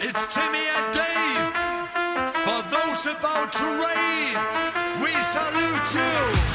It's Timmy and Dave. For those about to rave, we salute you.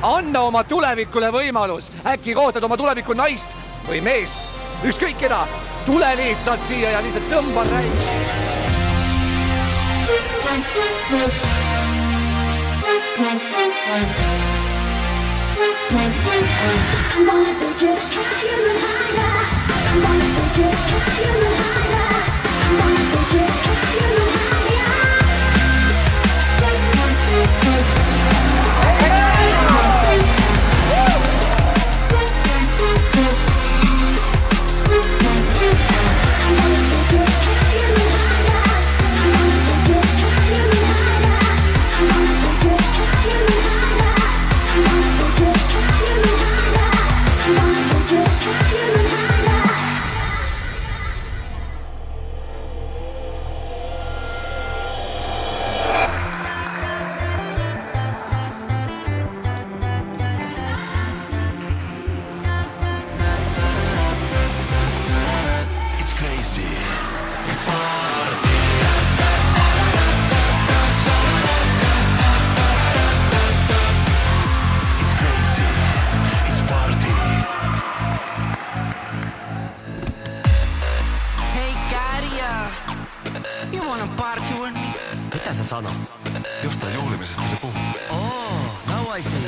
Anna oma tulevikule võimalus, äkki kohtad oma tuleviku naist või meest, ükskõik keda, tule lihtsalt siia ja lihtsalt tõmba räi. I'm gonna take you higher and higher. I'm gonna take you higher and higher. I'm gonna take you higher and higher. Mitä sä sanot? Jostain juhlimisesta se puhuu. Oh, now I see.